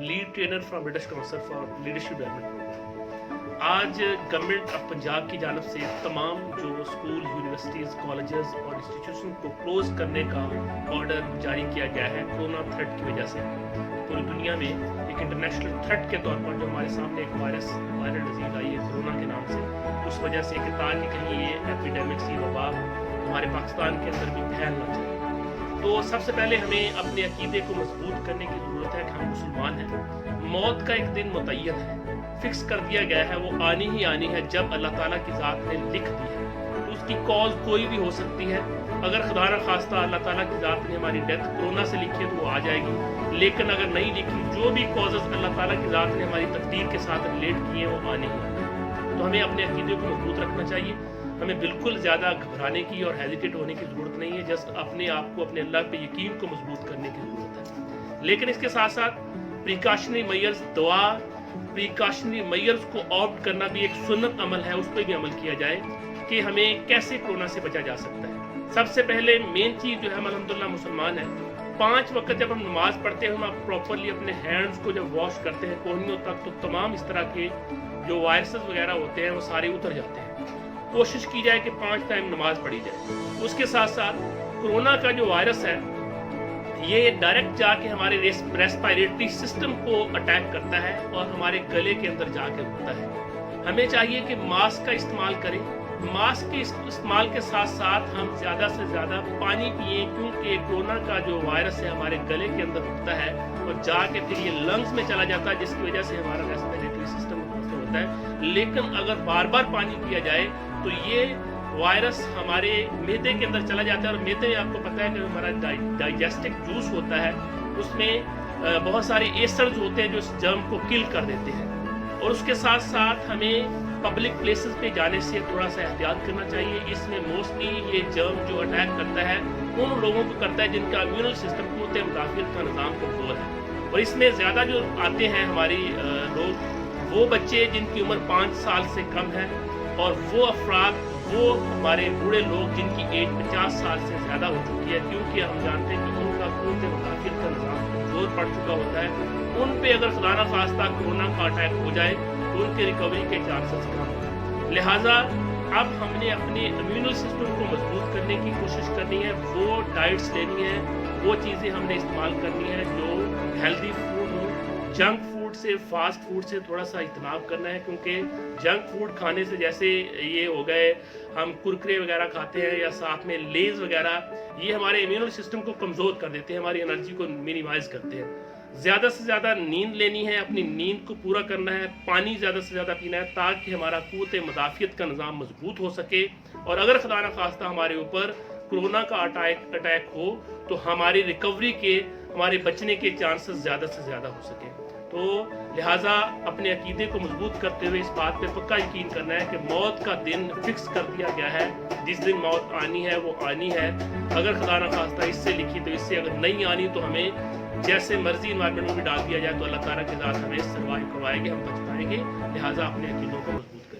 Lead trainer from British Council for leadership development programme. आज government of Punjab की जानब से तमाम जो स्कूल, यूनिवर्सिटीज़, कॉलेजेस और इंस्टीट्यूशन को क्लोज करने का ऑर्डर जारी किया गया है कोरोना थ्रेट की वजह से। पूरी दुनिया में एक इंटरनेशनल थ्रेट के तौर पर जो हमारे सामने एक वायरल डिजीज़ आई है कोरोना के नाम से, उस वजह से कि ताकि कहीं ये एपिडेमिक सी वबा हमारे पाकिस्तान के अंदर भी फैल ना जाए। तो सबसे पहले हमें अपने अकीदे को मजबूत करने की ज़रूरत है कि हम मुसलमान हैं। मौत का एक दिन मुतय्यन है, फिक्स कर दिया गया है, वो आनी ही आनी है जब अल्लाह ताला की ज़ात ने लिख दी है। तो उसकी कॉज कोई भी हो सकती है। अगर खुदा न खास्ता अल्लाह ताला की ज़ात ने हमारी डेथ कोरोना से लिखी है तो वो आ जाएगी, लेकिन अगर नहीं लिखी, जो भी कॉजेज़ अल्लाह ताला की ज़ात ने हमारी तकदीर के साथ रिलेट किए हैं वो आने ही आने। तो हमें अपने अकीदे को मजबूत रखना चाहिए। हमें बिल्कुल ज़्यादा घबराने की और हेजिटेट होने की ज़रूरत नहीं है। जस्ट अपने आप को, अपने अल्लाह पे यकीन को मजबूत करने की ज़रूरत है। लेकिन इसके साथ साथ प्रिकॉशनरी मेजर्स, दुआ, प्रिकॉशनरी मेजर्स को ऑप्ट करना भी एक सुन्नत अमल है, उस पर भी अमल किया जाए कि हमें कैसे कोरोना से बचा जा सकता है। सबसे पहले मेन चीज़ जो है, हम अल्हम्दुलिल्लाह मुसलमान हैं, 5 वक्त जब हम नमाज पढ़ते हैं, हम प्रॉपरली अपने हैंड्स को जब वॉश करते हैं कोहनियों तक, तो तमाम इस तरह के जो वायरसेस वगैरह होते हैं वो सारे उतर जाते हैं। कोशिश की जाए कि 5 टाइम नमाज पढ़ी जाए। उसके साथ साथ कोरोना का जो वायरस है ये डायरेक्ट जाके हमारे रेस्पिरेटरी सिस्टम को अटैक करता है और हमारे गले के अंदर जाके रुकता है। हमें चाहिए कि मास्क का इस्तेमाल करें। मास्क के इस्तेमाल के साथ साथ हम ज़्यादा से ज़्यादा पानी पिए, क्योंकि कोरोना का जो वायरस है हमारे गले के अंदर रुकता है और जाके फिर ये लंग्स में चला जाता है, जिसकी वजह से हमारा रेस्पिरेटरी सिस्टम होता है। लेकिन अगर बार बार पानी पिया जाए तो ये वायरस हमारे मैदे के अंदर चला जाता है, और मैदे में आपको पता है कि हमारा डाइजेस्टिक जूस होता है, उसमें बहुत सारे एसिड्स होते हैं जो इस जर्म को किल कर देते हैं। और उसके साथ साथ हमें पब्लिक प्लेसेस पे जाने से थोड़ा सा एहतियात करना चाहिए। इसमें मोस्टली ये जर्म जो अटैक करता है उन लोगों को करता है जिनका इम्यूनल सिस्टम क़ुव्वत मुदाफ़ियत का निज़ाम कमज़ोर है। और इसमें ज़्यादा जो आते हैं हमारी लोग, वो बच्चे जिनकी उम्र 5 साल से कम है, और वो अफराद, वो हमारे बूढ़े लोग जिनकी एज 50 साल से ज़्यादा हो चुकी है, क्योंकि हम जानते हैं कि उनका क़ुव्वत मुदाफ़ियत का निज़ाम कमज़ोर पड़ चुका होता है। उन पे अगर खुदा न खास्ता कोरोना का अटैक हो जाए तो उनके रिकवरी के चांसेस कम हैं। लिहाजा अब हमने अपने इम्यूनल सिस्टम को मजबूत करने की कोशिश करनी है। वो डाइट्स लेनी है, वो चीज़ें हमने इस्तेमाल करनी है जो हेल्दी फूड हो। जंक फूड से, फास्ट फूड से थोड़ा सा इज्तनाब करना है, क्योंकि जंक फूड खाने से, जैसे ये हो गए हम कुरकुरे वगैरह खाते हैं या साथ में लेज़ वगैरह, ये हमारे इम्यूनल सिस्टम को कमज़ोर कर देते हैं, हमारी एनर्जी को मिनिमाइज़ करते हैं। ज़्यादा से ज़्यादा नींद लेनी है, अपनी नींद को पूरा करना है, पानी ज़्यादा से ज़्यादा पीना है, ताकि हमारा क़ुव्वत मुदाफ़ियत का निज़ाम मजबूत हो सके। और अगर खुदा न खास्ता हमारे ऊपर कोरोना का अटैक हो तो हमारी रिकवरी के, हमारे बचने के चांसेस ज़्यादा से ज़्यादा हो सके। तो लिहाजा अपने अकीदे को मजबूत करते हुए इस बात पे पक्का यकीन करना है कि मौत का दिन फिक्स कर दिया गया है। जिस दिन मौत आनी है वो आनी है। अगर खुदा न खास्ता इससे लिखी तो इससे अगर नहीं आनी तो हमें जैसे मर्जी इन्वायरमेंट में भी डाल दिया जाए तो अल्लाह ताला के ज़ात हमें सर्वाइव करवाएंगे, हम बच पाएंगे। लिहाजा अपने अकीदों को मजबूत